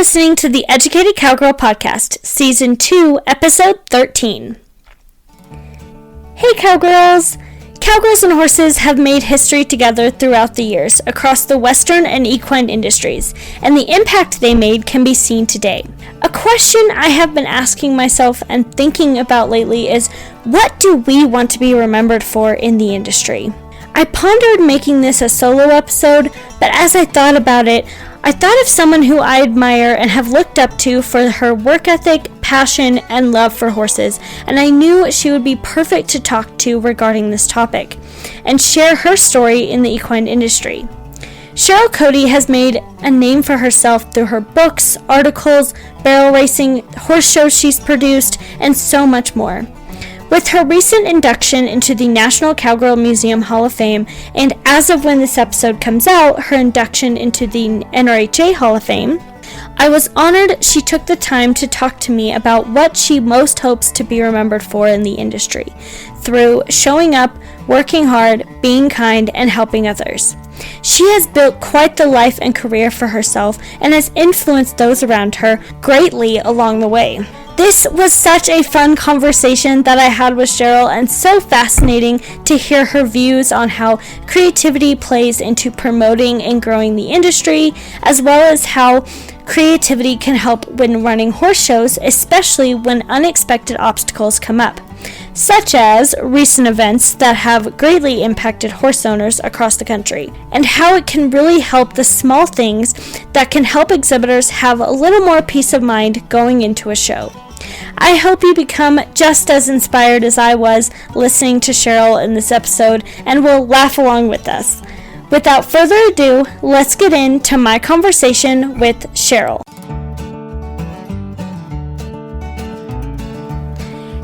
listening to the Educated Cowgirl Podcast, Season 2, Episode 13. Hey Cowgirls! Cowgirls and horses have made history together throughout the years across the Western and equine industries, and the impact they made can be seen today. A question I have been asking myself and thinking about lately is, what do we want to be remembered for in the industry? I pondered making this a solo episode, but as I thought about it, I thought of someone who I admire and have looked up to for her work ethic, passion, and love for horses, and I knew she would be perfect to talk to regarding this topic and share her story in the equine industry. Cheryl Cody has made a name for herself through her books, articles, barrel racing, horse shows she's produced, and so much more. With her recent induction into the National Cowgirl Museum Hall of Fame, and as of when this episode comes out, her induction into the NRHA Hall of Fame, I was honored she took the time to talk to me about what she most hopes to be remembered for in the industry, through showing up, working hard, being kind, and helping others. She has built quite the life and career for herself and has influenced those around her greatly along the way. This was such a fun conversation that I had with Cheryl, and so fascinating to hear her views on how creativity plays into promoting and growing the industry, as well as how creativity can help when running horse shows, especially when unexpected obstacles come up, such as recent events that have greatly impacted horse owners across the country, and how it can really help the small things that can help exhibitors have a little more peace of mind going into a show. I hope you become just as inspired as I was listening to Cheryl in this episode and will laugh along with us. Without further ado, let's get into my conversation with Cheryl.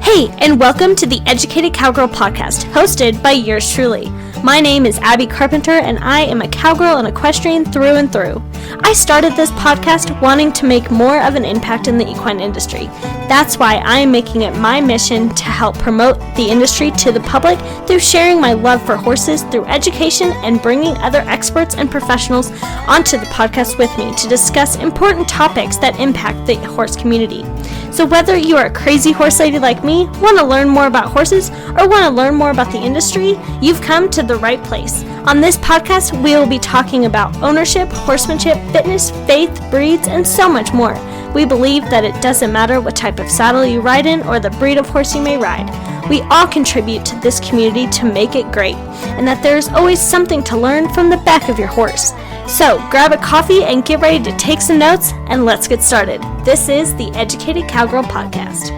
Hey, and welcome to the Educated Cowgirl Podcast, hosted by yours truly. My name is Abby Carpenter, and I am a cowgirl and equestrian through and through. I started this podcast wanting to make more of an impact in the equine industry. That's why I am making it my mission to help promote the industry to the public through sharing my love for horses through education and bringing other experts and professionals onto the podcast with me to discuss important topics that impact the horse community. So whether you are a crazy horse lady like me, want to learn more about horses, or want to learn more about the industry, you've come to the right place. On this podcast, we will be talking about ownership, horsemanship, fitness, faith, breeds, and so much more. We believe that it doesn't matter what type of saddle you ride in or the breed of horse you may ride. We all contribute to this community to make it great, and that there is always something to learn from the back of your horse. So grab a coffee and get ready to take some notes, and let's get started. This is the Educated Cowgirl Podcast.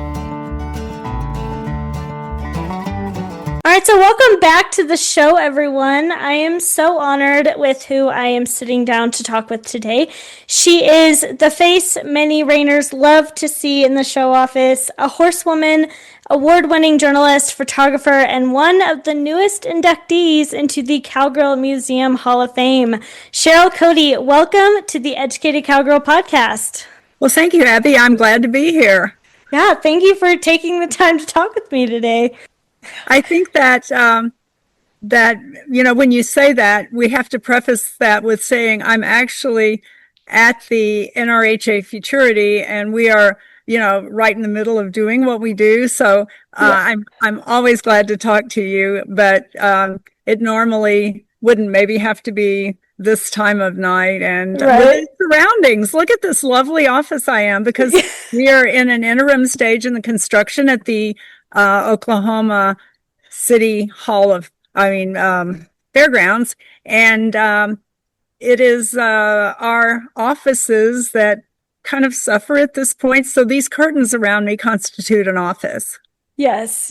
Alright, so welcome back to the show, everyone. I am so honored with who I am sitting down to talk with today. She is the face many reiners love to see in the show office, a horsewoman, award-winning journalist, photographer, and one of the newest inductees into the Cowgirl Museum Hall of Fame. Cheryl Cody, welcome to the Educated Cowgirl Podcast. Well, thank you, Abby. I'm glad to be here. Yeah, thank you for taking the time to talk with me today. I think that when you say that, we have to preface that with saying I'm actually at the NRHA Futurity, and we are, right in the middle of doing what we do. So yeah. I'm always glad to talk to you, but it normally wouldn't maybe have to be this time of night and right. Surroundings. Look at this lovely office I am, because we are in an interim stage in the construction at the Oklahoma City Fairgrounds, and it is our offices that kind of suffer at this point. So these curtains around me constitute an office. Yes,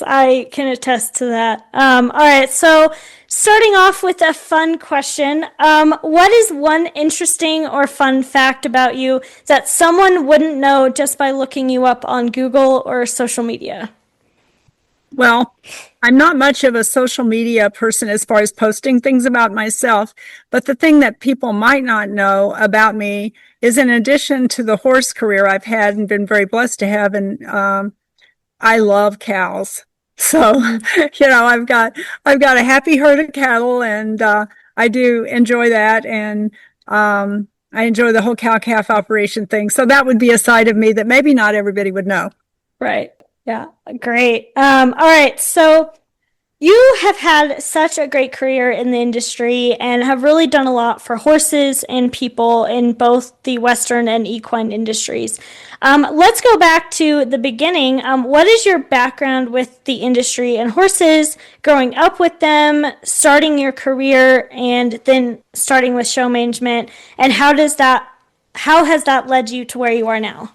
I can attest to that. All right, so starting off with a fun question, what is one interesting or fun fact about you that someone wouldn't know just by looking you up on Google or social media? Well, I'm not much of a social media person as far as posting things about myself, but the thing that people might not know about me is, in addition to the horse career I've had and been very blessed to have, and I love cows. So, I've got a happy herd of cattle, and I do enjoy that. And I enjoy the whole cow-calf operation thing. So that would be a side of me that maybe not everybody would know. Right. Yeah. Great. All right. So you have had such a great career in the industry and have really done a lot for horses and people in both the Western and equine industries. Let's go back to the beginning. What is your background with the industry and horses, growing up with them, starting your career, and then starting with show management? And how has that led you to where you are now?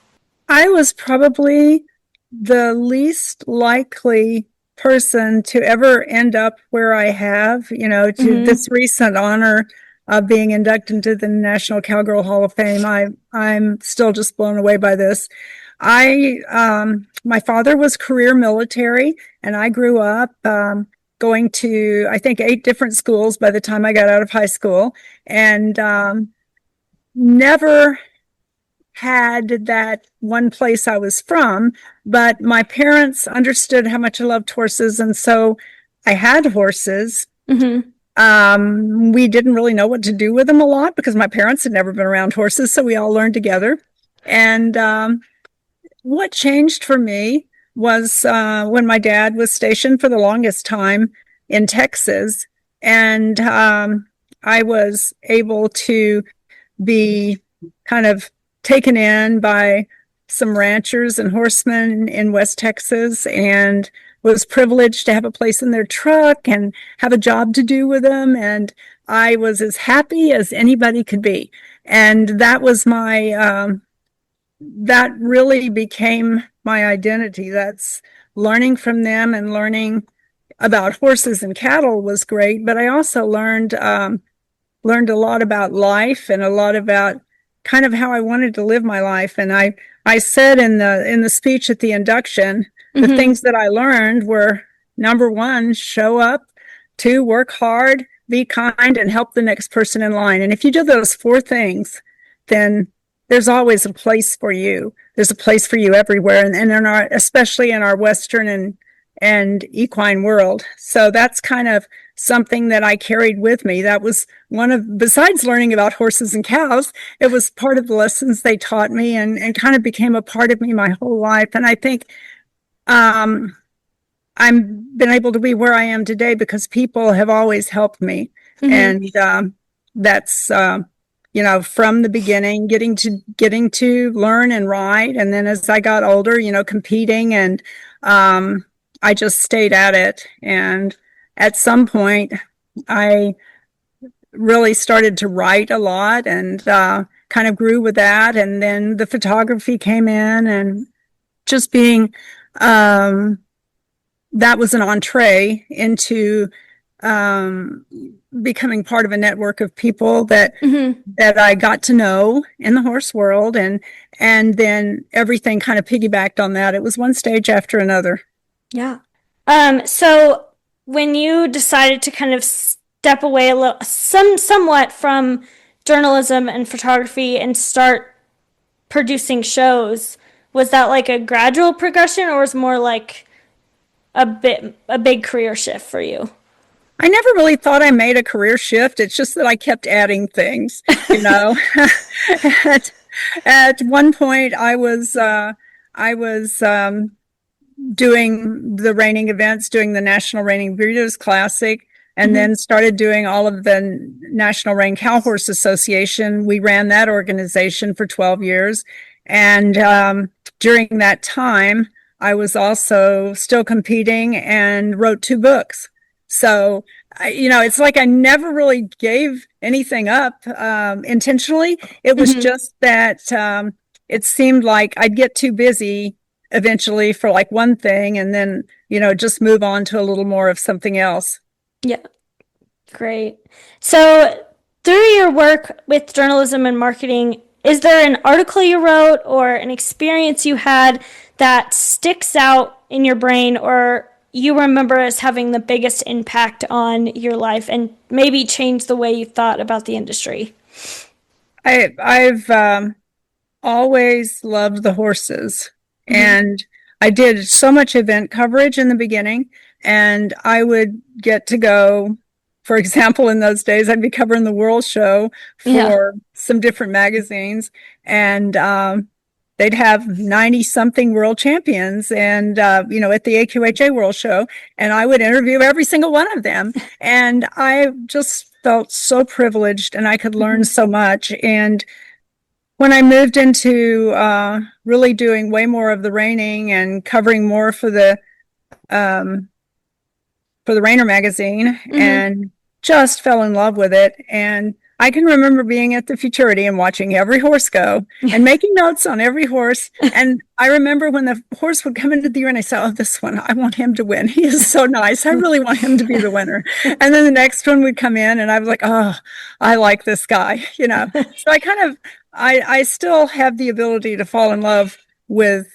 I was probably the least likely person to ever end up where I have, to this recent honor of being inducted into the National Cowgirl Hall of Fame. I'm still just blown away by this. My father was career military, and I grew up going to, I think, 8 different schools by the time I got out of high school, and never had that one place I was from, but my parents understood how much I loved horses, and so I had horses. We didn't really know what to do with them a lot because my parents had never been around horses, so we all learned together. And what changed for me was when my dad was stationed for the longest time in Texas, and I was able to be kind of taken in by some ranchers and horsemen in West Texas, and was privileged to have a place in their truck and have a job to do with them. And I was as happy as anybody could be. And that was that really became my identity. That's learning from them, and learning about horses and cattle was great. But I also learned a lot about life, and a lot about kind of how I wanted to live my life. And I said in the speech at the induction, the things that I learned were, number 1, show up; 2, work hard; be kind, and help the next person in line. And if you do those 4 things, then there's always a place for you. There's a place for you everywhere, and in especially in our Western and equine world. So that's kind of something that I carried with me. That was besides learning about horses and cows, it was part of the lessons they taught me, and kind of became a part of me my whole life. And I think I'm been able to be where I am today because people have always helped me. And that's from the beginning, getting to learn and ride, and then as I got older, competing, and I just stayed at it. And at some point, I really started to write a lot, and kind of grew with that. And then the photography came in, and just being, that was an entree into becoming part of a network of people that I got to know in the horse world, and then everything kind of piggybacked on that. It was one stage after another. Yeah. So when you decided to kind of step away somewhat from journalism and photography and start producing shows, was that like a gradual progression, or was more like a big career shift for you? I never really thought I made a career shift. It's just that I kept adding things, At one point, I was doing the reining events, doing the National Reining Breeders' Classic, and then started doing all of the National Rein Cow Horse Association. We ran that organization for 12 years. And during that time, I was also still competing and wrote 2 books. So, it's like I never really gave anything up intentionally. It was just that it seemed like I'd get too busy eventually for like one thing, and then, just move on to a little more of something else. Yeah. Great. So through your work with journalism and marketing, is there an article you wrote or an experience you had that sticks out in your brain, or you remember as having the biggest impact on your life and maybe changed the way you thought about the industry? I've always loved the horses, and I did so much event coverage in the beginning, and I would get to go, for example, in those days, I'd be covering the World Show for some different magazines, and they'd have 90 something world champions and, at the AQHA World Show, and I would interview every single one of them. And I just felt so privileged, and I could learn so much. And when I moved into really doing way more of the reining and covering more for the Reiner magazine, and just fell in love with it. And I can remember being at the futurity and watching every horse go and making notes on every horse. And I remember when the horse would come into the arena, I said, oh, this one, I want him to win. He is so nice. I really want him to be the winner. And then the next one would come in and I was like, oh, I like this guy, So I still have the ability to fall in love with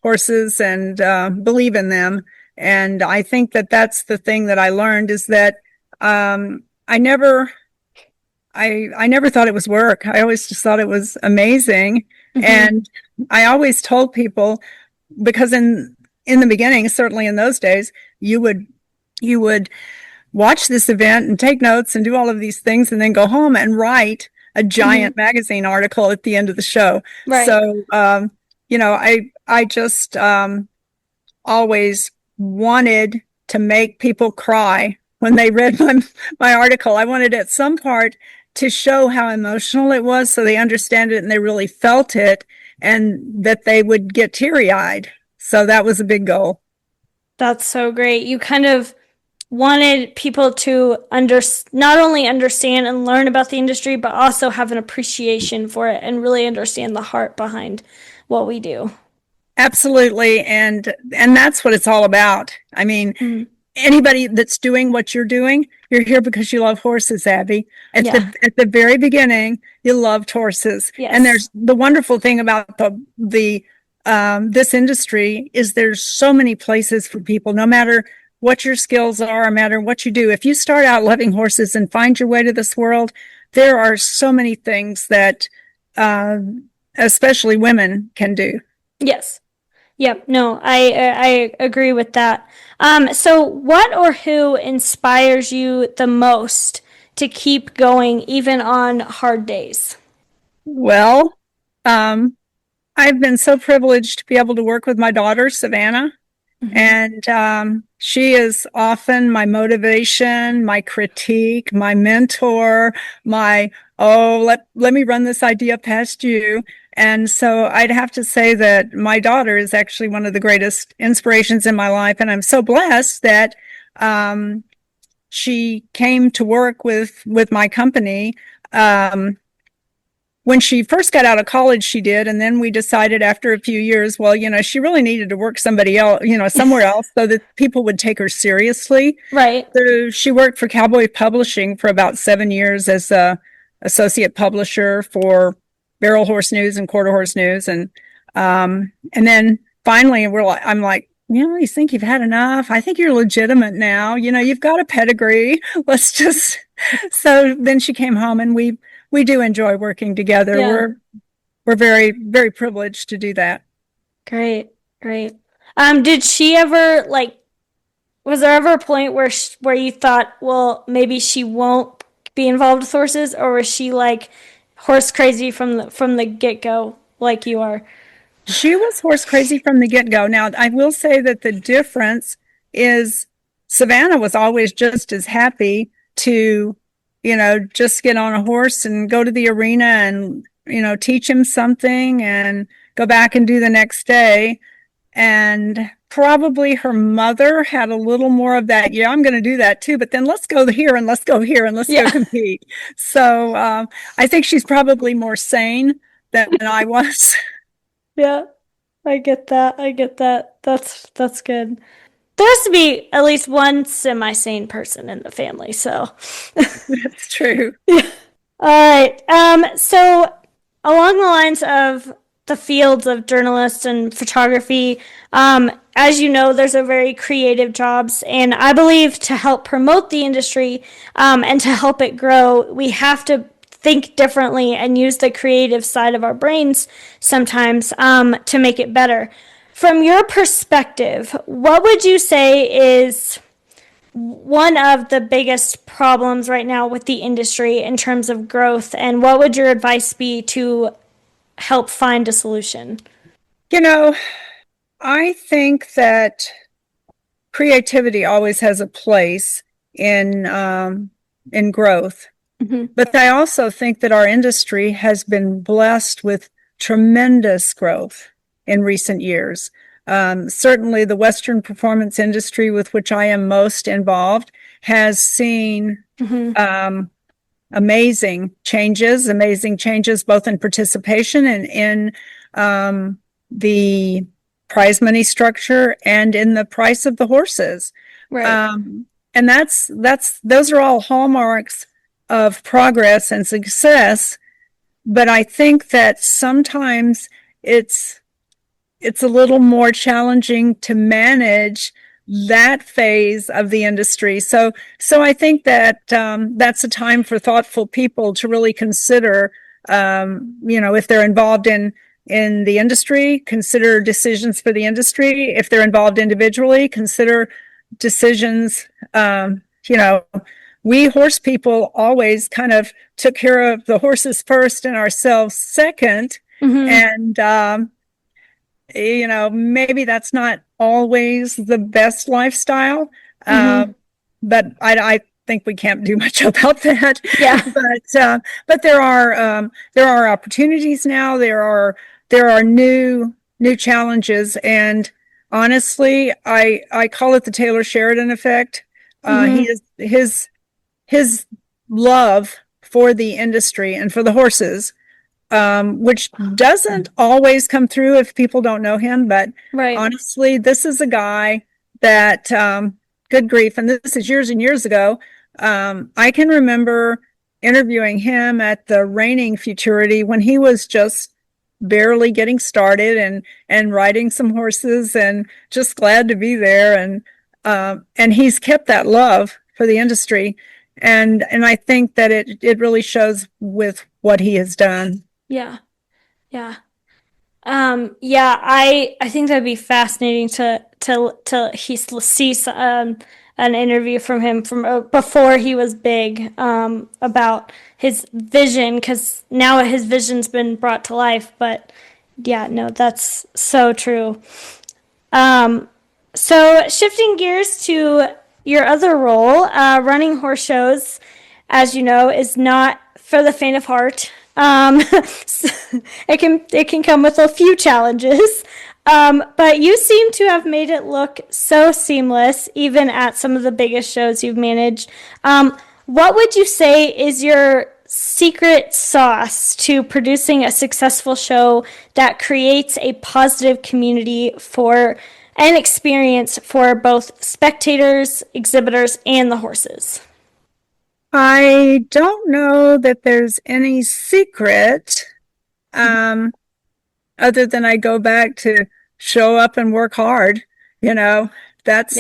horses and believe in them. And I think that that's the thing that I learned, is that I never thought it was work. I always just thought it was amazing. And I always told people, because in the beginning, certainly in those days, you would watch this event and take notes and do all of these things and then go home and write a giant magazine article at the end of the show. Right. So, I just always wanted to make people cry when they read my article. I wanted at some part to show how emotional it was, so they understand it and they really felt it, and that they would get teary-eyed. So that was a big goal. That's so great. You kind of wanted people to not only understand and learn about the industry, but also have an appreciation for it and really understand the heart behind what we do. Absolutely. And that's what it's all about. I mean, anybody that's doing what you're doing, you're here because you love horses, Abby. At the very beginning, you loved horses. Yes. And there's the wonderful thing about this industry is there's so many places for people, no matter what your skills are, no matter what you do. If you start out loving horses and find your way to this world, there are so many things that especially women can do. Yes. Yep. No, I agree with that. So what or who inspires you the most to keep going even on hard days? Well, I've been so privileged to be able to work with my daughter, Savannah. And she is often my motivation, my critique, my mentor, let me run this idea past you. And so I'd have to say that my daughter is actually one of the greatest inspirations in my life. And I'm so blessed that she came to work with my company. When she first got out of college, she did. And then we decided after a few years, well, she really needed to work somewhere else so that people would take her seriously. Right. So she worked for Cowboy Publishing for about 7 years as a associate publisher for Barrel Horse News and Quarter Horse News. And then finally I'm like, you think you've had enough? I think you're legitimate now. You've got a pedigree. So then she came home, and we do enjoy working together. Yeah. We're very, very privileged to do that. Great. Did she ever, was there ever a point where you thought, well, maybe she won't be involved with horses, or was she horse crazy from the get-go like you are? She was horse crazy from the get-go. Now, I will say that the difference is Savannah was always just as happy to, just get on a horse and go to the arena and, teach him something and go back and do the next day. And probably her mother had a little more of that. Yeah, I'm going to do that too, but then let's go here and let's go here and let's go compete. So I think she's probably more sane than I was. Yeah, I get that. That's good. There has to be at least one semi-sane person in the family, so. That's true. Yeah. All right. So along the lines of the fields of journalists and photography, as you know, there's a very creative jobs, and I believe to help promote the industry and to help it grow, we have to think differently and use the creative side of our brains sometimes to make it better. From your perspective, what would you say is one of the biggest problems right now with the industry in terms of growth, and what would your advice be to help find a solution? I think that creativity always has a place in growth. Mm-hmm. But I also think that our industry has been blessed with tremendous growth in recent years. Certainly, the Western performance industry, with which I am most involved, has seen amazing changes both in participation and in the prize money structure and in the price of the horses. Right. And those are all hallmarks of progress and success. But I think that sometimes it's a little more challenging to manage that phase of the industry. So I think that that's a time for thoughtful people to really consider, if they're involved in the industry, consider decisions for the industry. If they're involved individually, consider decisions. We horse people always kind of took care of the horses first and ourselves second. And maybe that's not always the best lifestyle. But I think we can't do much about that. Yeah. But there are opportunities now. There are new challenges, and honestly, I call it the Taylor Sheridan effect. His love for the industry and for the horses, which doesn't always come through if people don't know him. But honestly, this is a guy that, good grief, and this is years and years ago. I can remember interviewing him at the reining futurity when he was just barely getting started and riding some horses and just glad to be there. And he's kept that love for the industry. And I think that it really shows with what he has done. Yeah. Yeah. Yeah, I think that'd be fascinating to see an interview from him from before he was big, about his vision, because now his vision's been brought to life. But yeah, no, that's so true. So shifting gears to your other role, running horse shows, as you know, is not for the faint of heart. It can come with a few challenges, but you seem to have made it look so seamless, even at some of the biggest shows you've managed. What would you say is your secret sauce to producing a successful show that creates a positive community for an experience for both spectators, exhibitors, and the horses? I don't know that there's any secret, other than I go back to show up and work hard. That's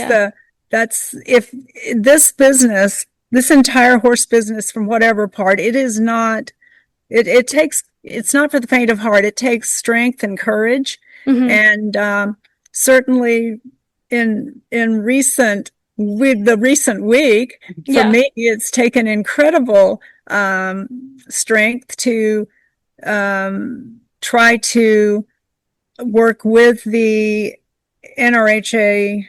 if this business, this entire horse business, from whatever part, it's not for the faint of heart. It takes strength and courage. And certainly with the recent week, for me, it's taken incredible strength to try to work with the NRHA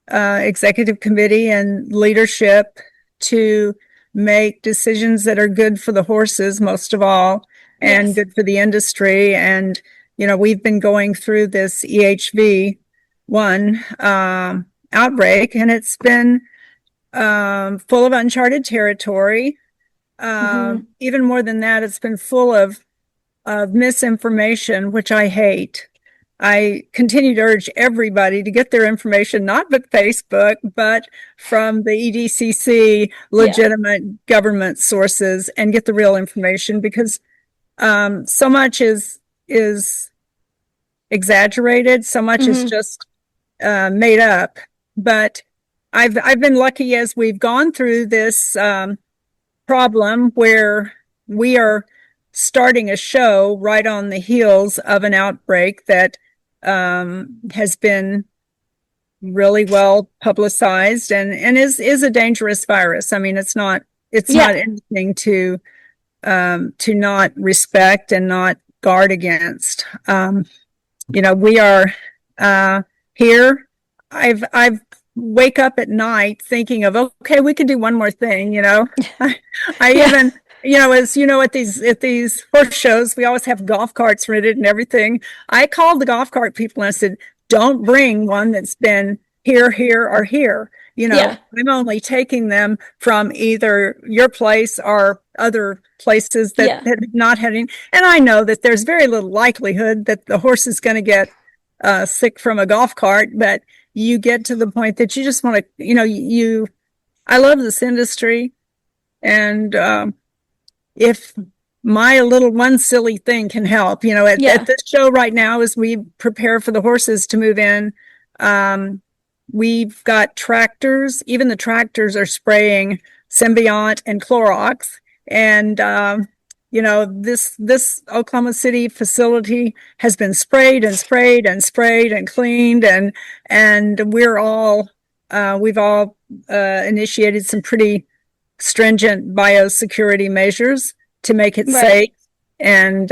executive committee and leadership to make decisions that are good for the horses, most of all, and good for the industry. And, we've been going through this EHV-1 outbreak, and it's been full of uncharted territory. Even more than that, it's been full of misinformation, which I hate. I continue to urge everybody to get their information, not with Facebook, but from the EDCC, legitimate government sources, and get the real information, because so much is exaggerated, so much is just made up. But I've been lucky as we've gone through this problem where we are starting a show right on the heels of an outbreak that has been really well publicized and is a dangerous virus. I mean, it's not anything to not respect and not guard against. We are here. I've wake up at night thinking of, okay, we could do one more thing. I even, as you know, at these horse shows, we always have golf carts rented and everything. I called the golf cart people and I said, don't bring one that's been here, or here. I'm only taking them from either your place or other places that have not had any. And I know that there's very little likelihood that the horse is going to get sick from a golf cart, but you get to the point that you just want to, I love this industry. And if my little one silly thing can help, at this show right now, as we prepare for the horses to move in, we've got tractors. Even the tractors are spraying Symbiont and Clorox. And, this Oklahoma City facility has been sprayed and cleaned. And we've all initiated some pretty stringent biosecurity measures to make it safe. And,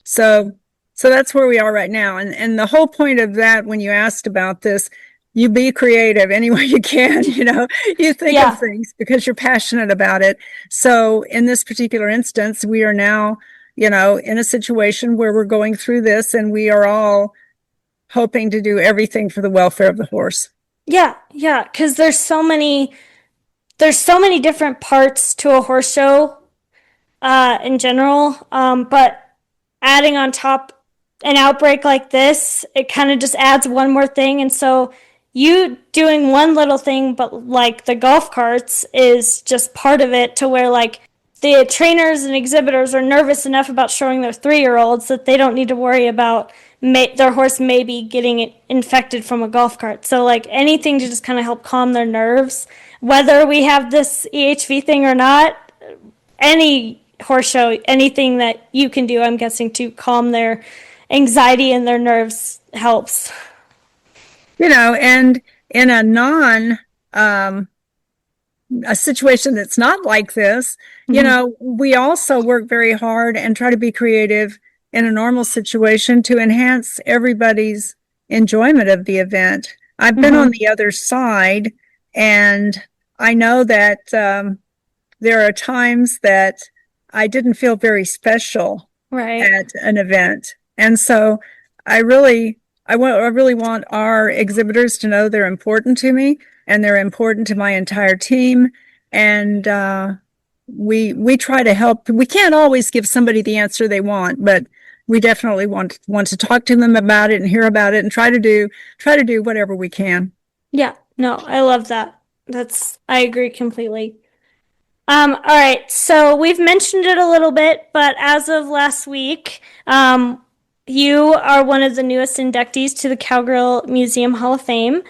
so that's where we are right now. And the whole point of that, when you asked about this, you be creative any way you can, you think of things because you're passionate about it. So in this particular instance, we are now, in a situation where we're going through this and we are all hoping to do everything for the welfare of the horse. Yeah. Because there's so many different parts to a horse show, in general. But adding on top an outbreak like this, it kind of just adds one more thing. And so you doing one little thing, but like the golf carts is just part of it, to where like the trainers and exhibitors are nervous enough about showing their 3-year-olds that they don't need to worry about their horse maybe getting infected from a golf cart. So like anything to just kind of help calm their nerves, whether we have this EHV thing or not, any horse show, anything that you can do, I'm guessing, to calm their anxiety and their nerves helps. And in a situation that's not like this, we also work very hard and try to be creative in a normal situation to enhance everybody's enjoyment of the event. I've been on the other side, and I know that there are times that I didn't feel very special at an event. And so I really want our exhibitors to know they're important to me and they're important to my entire team. And we try to help. We can't always give somebody the answer they want, but we definitely want to talk to them about it and hear about it and try to do whatever we can. Yeah, no, I love that. I agree completely. All right, so we've mentioned it a little bit, but as of last week, you are one of the newest inductees to the Cowgirl Museum Hall of Fame.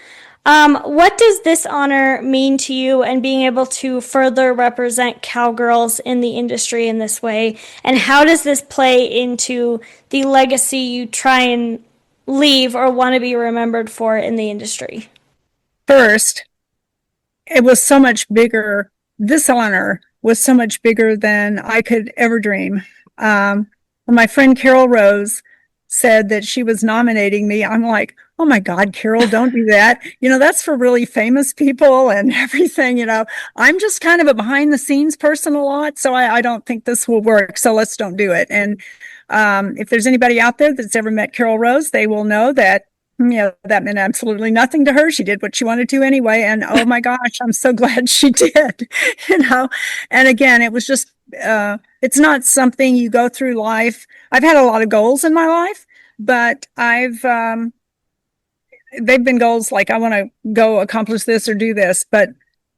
What does this honor mean to you, and being able to further represent cowgirls in the industry in this way? And how does this play into the legacy you try and leave or want to be remembered for in the industry? First, it was so much bigger. This honor was so much bigger than I could ever dream. My friend Carol Rose said that she was nominating me. I'm like, oh my God, Carol, don't do that. That's for really famous people and everything. I'm just kind of a behind the scenes person a lot. So I don't think this will work. So let's don't do it. And if there's anybody out there that's ever met Carol Rose, they will know that, that meant absolutely nothing to her. She did what she wanted to anyway. And oh my gosh, I'm so glad she did, And again, it was just, it's not something you go through life. I've had a lot of goals in my life, but they've been goals like I want to go accomplish this or do this, but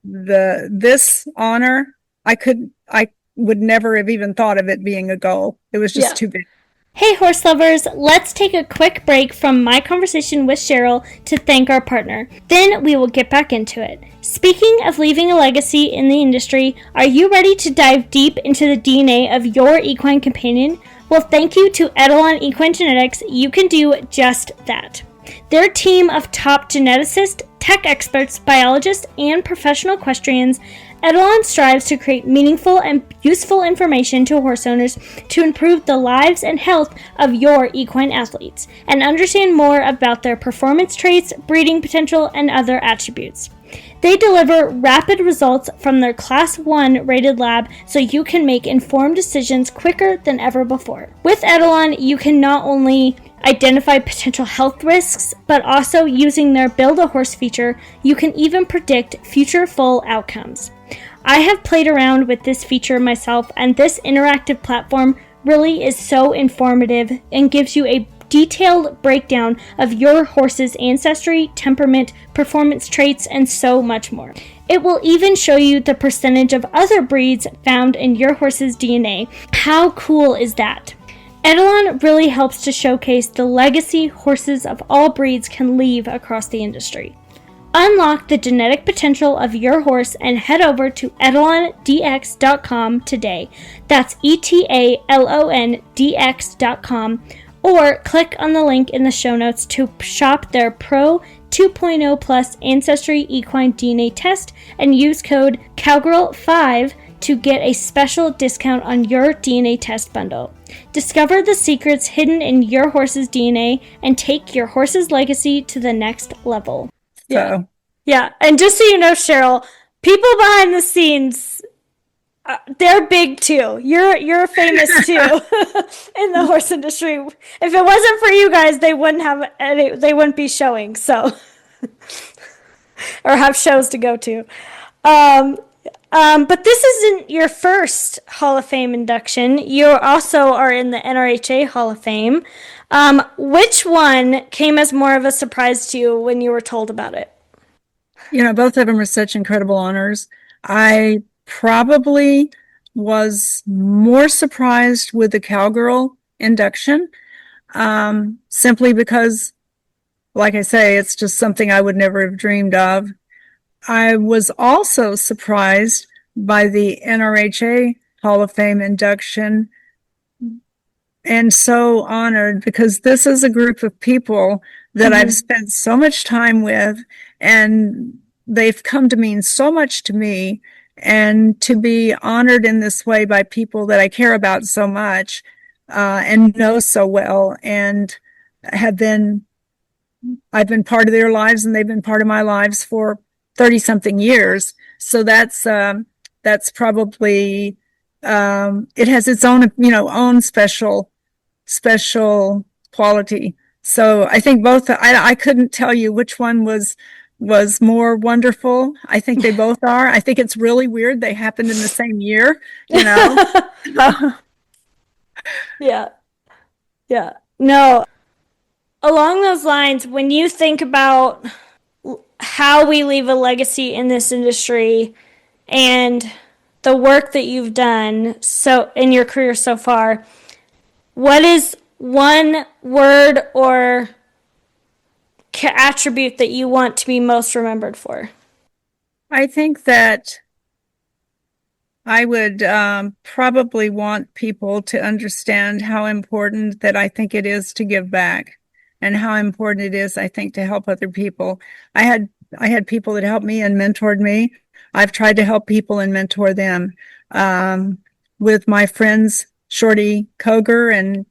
this honor, I would never have even thought of it being a goal. It was just too big. Hey horse lovers, let's take a quick break from my conversation with Cheryl to thank our partner. Then we will get back into it. Speaking of leaving a legacy in the industry, are you ready to dive deep into the DNA of your equine companion? Well, thank you to Edelon Equine Genetics, you can do just that. Their team of top geneticists, tech experts, biologists, and professional equestrians, Edelon strives to create meaningful and useful information to horse owners to improve the lives and health of your equine athletes and understand more about their performance traits, breeding potential, and other attributes. They deliver rapid results from their Class 1 rated lab so you can make informed decisions quicker than ever before. With Edelon, you can not only identify potential health risks, but also using their Build a Horse feature, you can even predict future foal outcomes. I have played around with this feature myself, and this interactive platform really is so informative and gives you a detailed breakdown of your horse's ancestry, temperament, performance traits, and so much more. It will even show you the percentage of other breeds found in your horse's DNA. How cool is that? Edelon really helps to showcase the legacy horses of all breeds can leave across the industry. Unlock the genetic potential of your horse and head over to edelondx.com today. That's etalondx.com, or click on the link in the show notes to shop their Pro 2.0 Plus Ancestry Equine DNA test and use code Cowgirl5 to get a special discount on your DNA test bundle. Discover the secrets hidden in your horse's DNA and take your horse's legacy to the next level. So. Yeah. And just so you know, Cheryl, people behind the scenes, they're big too. You're famous too in the horse industry. If it wasn't for you guys, they wouldn't be showing. So, or have shows to go to. But this isn't your first Hall of Fame induction. You also are in the NRHA Hall of Fame. Which one came as more of a surprise to you when you were told about it? You know, both of them are such incredible honors. I probably was more surprised with the Cowgirl induction, simply because, like I say, it's just something I would never have dreamed of. I was also surprised by the NRHA Hall of Fame induction and so honored because this is a group of people that I've spent so much time with, and they've come to mean so much to me, and to be honored in this way by people that I care about so much and know so well, and I've been part of their lives and they've been part of my lives for 30 something years. So that's probably, it has its own, own special quality. So I think both, I couldn't tell you which one was more wonderful. I think they both are. I think it's really weird they happened in the same year, Yeah. No. Along those lines, when you think about how we leave a legacy in this industry and the work that you've done so in your career so far, what is one word or attribute that you want to be most remembered for? I think that I would probably want people to understand how important that I think it is to give back, and how important it is, I think, to help other people. I had people that helped me and mentored me. I've tried to help people and mentor them. With my friends, Shorty Koger and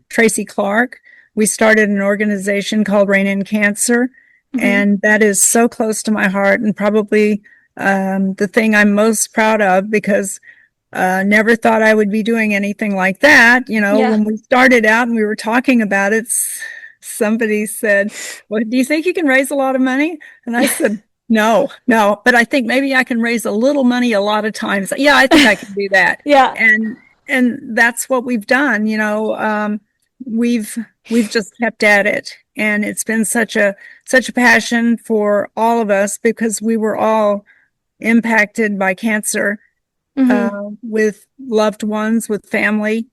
Tracy Clark, we started an organization called Reining Cancer, and that is so close to my heart, and probably the thing I'm most proud of, because never thought I would be doing anything like that. When we started out and we were talking about it, somebody said, well, do you think you can raise a lot of money? And I said, no, but I think maybe I can raise a little money a lot of times. Yeah, I think I can do that. Yeah. And that's what we've done. We've just kept at it. And it's been such a passion for all of us, because we were all impacted by cancer, with loved ones, with family.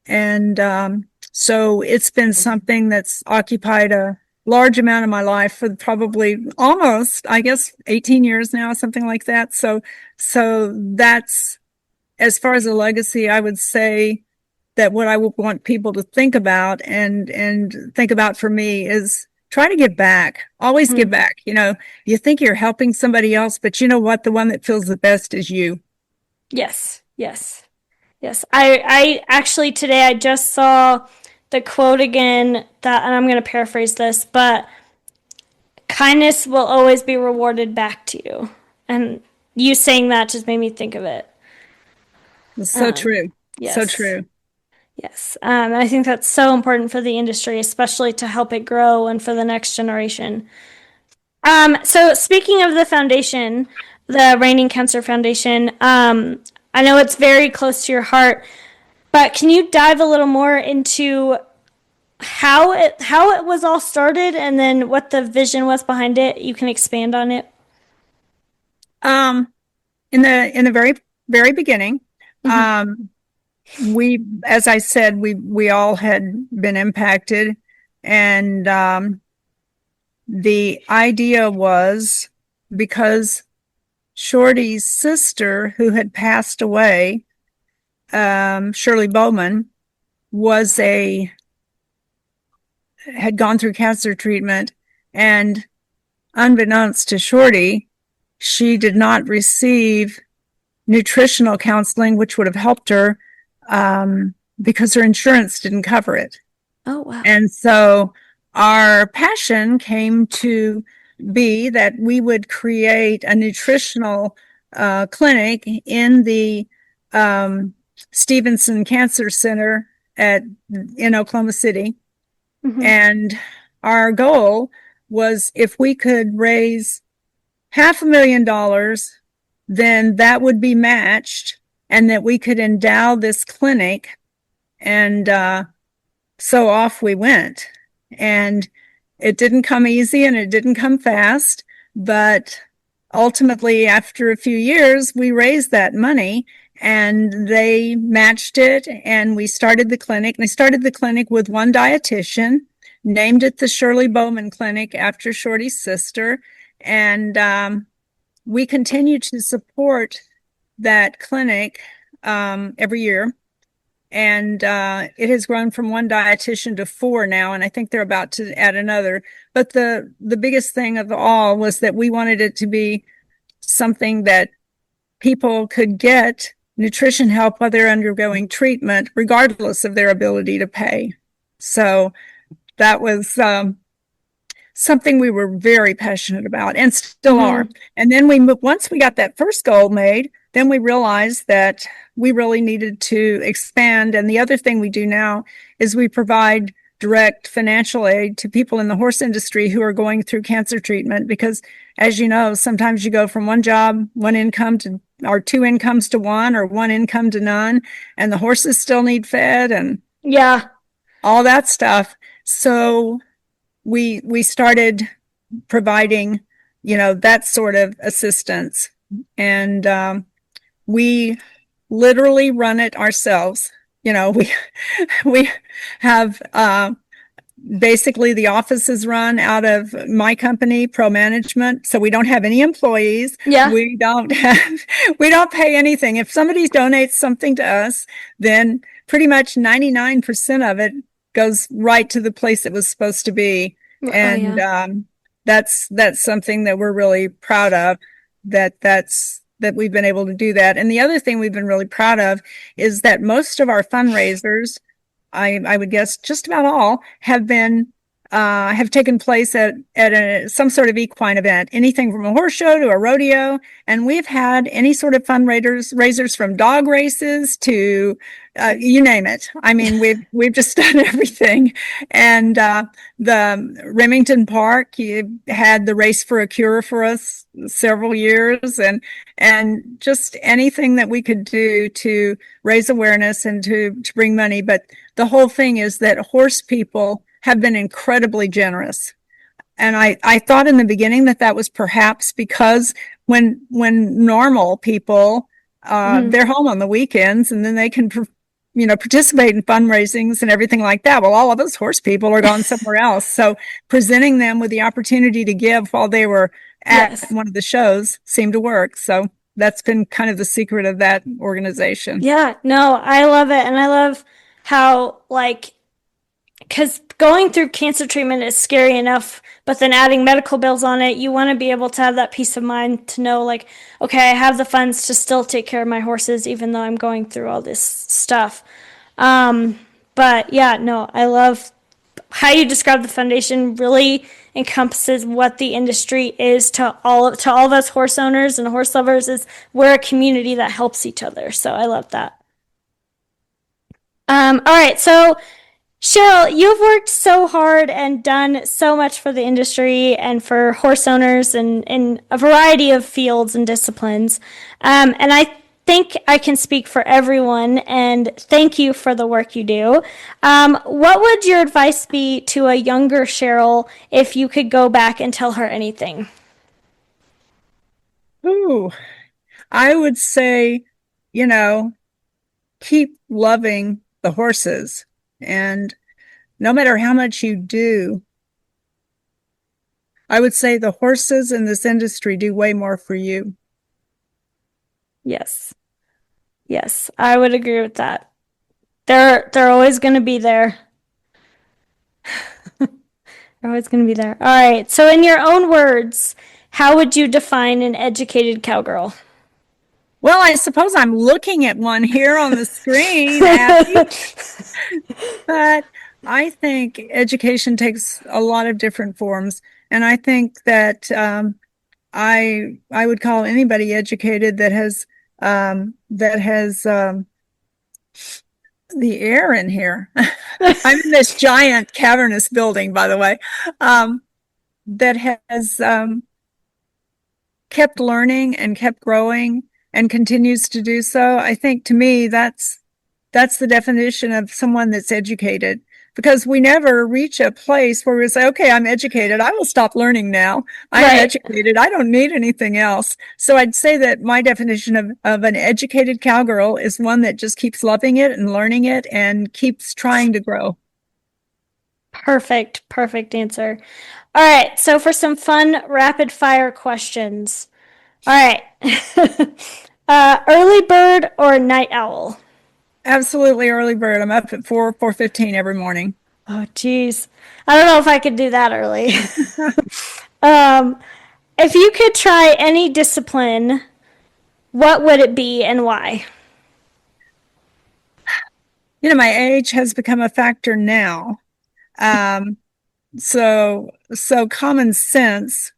And so it's been something that's occupied a large amount of my life for probably almost, I guess, 18 years now, something like that. So that's, as far as a legacy, I would say that what I would want people to think about and think about for me is try to give back. Always give Mhm. back. You think you're helping somebody else, but you know what? The one that feels the best is you. Yes, yes, yes. I actually today I just saw the quote again that, and I'm going to paraphrase this, but kindness will always be rewarded back to you. And you saying that just made me think of it. It's so true. So Yes. true. Yes. I think that's so important for the industry, especially to help it grow and for the next generation. So speaking of the foundation, the Reigning Cancer Foundation, I know it's very close to your heart, but can you dive a little more into how it was all started and then what the vision was behind it? You can expand on it. Um, in the very, very beginning, Mm-hmm. we, as I said, we all had been impacted, and the idea was because Shorty's sister, who had passed away, Shirley Bowman, was had gone through cancer treatment, and unbeknownst to Shorty, she did not receive nutritional counseling, which would have helped her, because her insurance didn't cover it. Oh wow. And so our passion came to be that we would create a nutritional clinic in the Stevenson Cancer Center in Oklahoma City. Mm-hmm. And our goal was if we could raise $500,000, then that would be matched and that we could endow this clinic. And so off we went. And it didn't come easy and it didn't come fast, but ultimately, after a few years, we raised that money and they matched it and we started the clinic. And I started the clinic with one dietitian, named it the Shirley Bowman Clinic after Shorty's sister. And we continue to support that clinic every year. And it has grown from one dietitian to four now, and I think they're about to add another. But the biggest thing of all was that we wanted it to be something that people could get nutrition help while they're undergoing treatment, regardless of their ability to pay. So that was something we were very passionate about and still are. Mm-hmm. And then once we got that first goal made, then we realized that we really needed to expand. And the other thing we do now is we provide direct financial aid to people in the horse industry who are going through cancer treatment. Because as you know, sometimes you go from one job, one income to, or two incomes to one, or one income to none, and the horses still need fed and Yeah. all that stuff. So we started providing, that sort of assistance. And we literally run it ourselves. We we have basically the office is run out of my company, Pro Management. So we don't have any employees. Yeah. We don't pay anything. If somebody donates something to us, then pretty much 99% of it goes right to the place it was supposed to be. Oh And yeah. that's something that we're really proud of, that we've been able to do that. And the other thing we've been really proud of is that most of our fundraisers, I would guess just about all, have taken place at some sort of equine event, anything from a horse show to a rodeo. And we've had any sort of raisers from dog races to you name it. I mean, we've just done everything. And the Remington Park, you had the Race for a Cure for us several years, and just anything that we could do to raise awareness and to bring money. But the whole thing is that horse people have been incredibly generous. And I thought in the beginning that was perhaps because when normal people, Mm-hmm. they're home on the weekends and then they can, participate in fundraisings and everything like that. Well, all of us horse people are gone somewhere else. So presenting them with the opportunity to give while they were at Yes. one of the shows seemed to work. So that's been kind of the secret of that organization. Yeah. No, I love it. And I love how, like, because going through cancer treatment is scary enough, but then adding medical bills on it, you want to be able to have that peace of mind to know, like, okay, I have the funds to still take care of my horses, even though I'm going through all this stuff. But yeah, no, I love how you describe the foundation. Really encompasses what the industry is to all of us horse owners and horse lovers. Is we're a community that helps each other. So I love that. All right, so Cheryl, you've worked so hard and done so much for the industry and for horse owners and in a variety of fields and disciplines. And I think I can speak for everyone and thank you for the work you do. What would your advice be to a younger Cheryl if you could go back and tell her anything? Ooh, I would say, keep loving the horses. And no matter how much you do, I would say the horses in this industry do way more for you. Yes. Yes, I would agree with that. They're always going to be there. They're always going to be there. All right. So in your own words, how would you define an educated cowgirl? Well, I suppose I'm looking at one here on the screen, Abby. But I think education takes a lot of different forms, and I think that I would call anybody educated that has the air in here. I'm in this giant cavernous building, by the way, that has kept learning and kept growing and continues to do so. I think to me that's the definition of someone that's educated, because we never reach a place where we say, okay, I'm educated. I will stop learning now. I'm Right. educated. I don't need anything else. So I'd say that my definition of an educated cowgirl is one that just keeps loving it and learning it and keeps trying to grow. Perfect answer. All right. So for some fun rapid fire questions. All right. Early bird or night owl? Absolutely early bird. I'm up at 4:15 every morning. Oh, geez. I don't know if I could do that early. If you could try any discipline, what would it be and why? My age has become a factor now. So common sense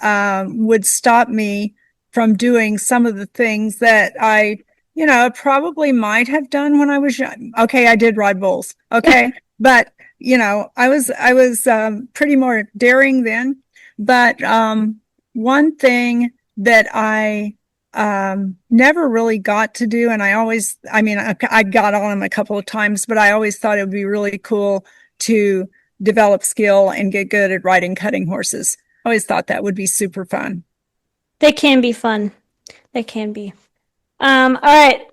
would stop me from doing some of the things that I probably might have done when I was young. Okay, I did ride bulls. Okay, but I was pretty more daring then. But one thing that I never really got to do, and I got on them a couple of times, but I always thought it would be really cool to develop skill and get good at riding cutting horses. I always thought that would be super fun. They can be fun. They can be. All right.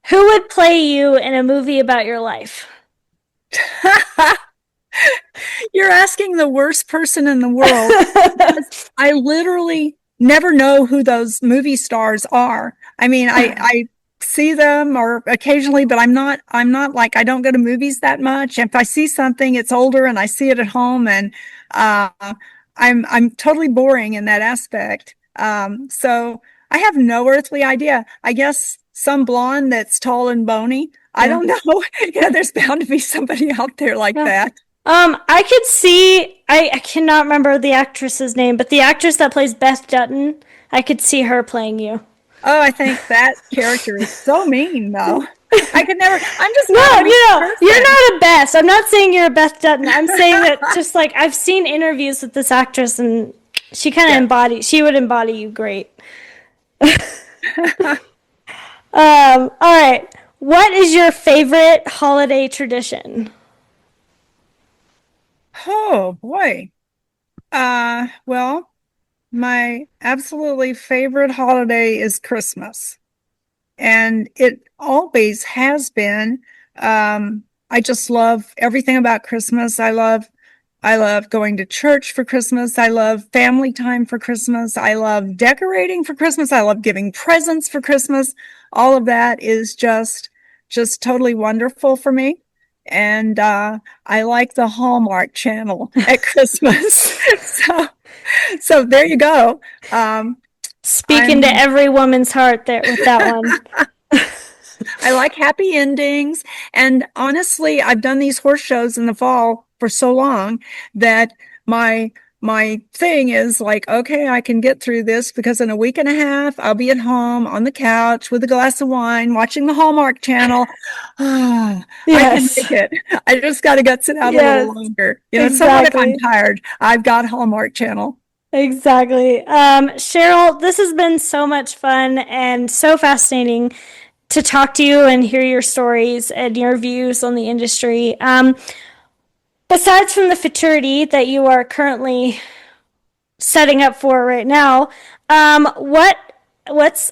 Who would play you in a movie about your life? You're asking the worst person in the world. I literally never know who those movie stars are. I mean, I see them or occasionally, but I'm not like, I don't go to movies that much. If I see something, it's older and I see it at home, and I'm totally boring in that aspect. So I have no earthly idea. I guess some blonde that's tall and bony. I don't know. There's bound to be somebody out there like that. I could see, I cannot remember the actress's name, but the actress that plays Beth Dutton, I could see her playing you. Oh, I think that character is so mean, though. I could never, I'm just No, not you're not a Beth. I'm not saying you're a Beth Dutton. I'm saying that just like I've seen interviews with this actress and she kind of she would embody you great. All right. What is your favorite holiday tradition? Oh, boy. Well, my absolutely favorite holiday is Christmas. And it always has been. I just love everything about Christmas. I love going to church for Christmas. I love family time for Christmas. I love decorating for Christmas. I love giving presents for Christmas. All of that is just totally wonderful for me. And I like the Hallmark Channel at Christmas. So there you go. Speaking to every woman's heart there with that one. I like happy endings. And honestly, I've done these horse shows in the fall for so long that my thing is like, okay, I can get through this because in a week and a half, I'll be at home on the couch with a glass of wine, watching the Hallmark Channel. I can make it. I just got to gut it out a little longer. So what if I'm tired? I've got Hallmark Channel. Exactly. Cheryl, this has been so much fun and so fascinating to talk to you and hear your stories and your views on the industry. Besides from the futurity that you are currently setting up for right now, what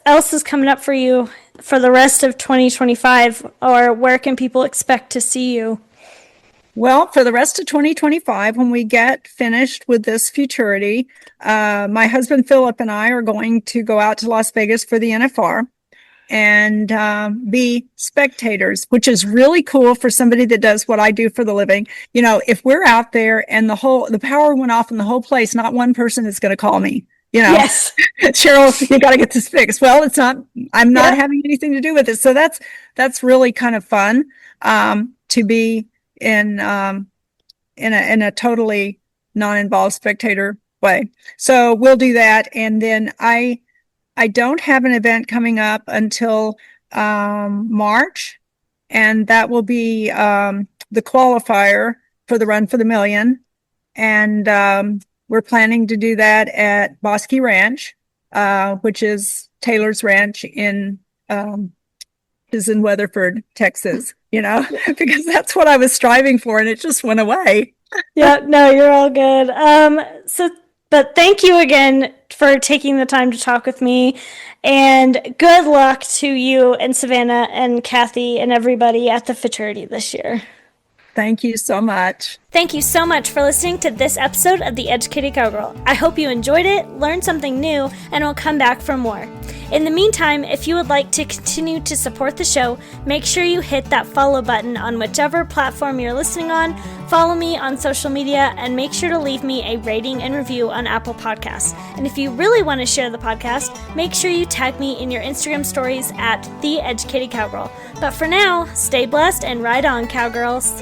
else is coming up for you for the rest of 2025, or where can people expect to see you? Well, for the rest of 2025, when we get finished with this futurity, my husband Philip and I are going to go out to Las Vegas for the NFR and be spectators, which is really cool for somebody that does what I do for the living. If we're out there and the power went off in the whole place, not one person is going to call me. Yes. Cheryl, you got to get this fixed. Well, I'm not having anything to do with it. So that's really kind of fun to be in a totally non-involved spectator way. So we'll do that. And then I don't have an event coming up until March, and that will be the qualifier for the Run for the Million. And we're planning to do that at Bosque Ranch, which is Taylor's Ranch is in Weatherford, Texas, because that's what I was striving for, and it just went away. Yeah, no, you're all good. But thank you again for taking the time to talk with me, and good luck to you and Savannah and Kathy and everybody at the futurity this year. Thank you so much. Thank you so much for listening to this episode of The Educated Cowgirl. I hope you enjoyed it, learned something new, and will come back for more. In the meantime, if you would like to continue to support the show, make sure you hit that follow button on whichever platform you're listening on, follow me on social media, and make sure to leave me a rating and review on Apple Podcasts. And if you really want to share the podcast, make sure you tag me in your Instagram stories at The Educated Cowgirl. But for now, stay blessed and ride on, cowgirls.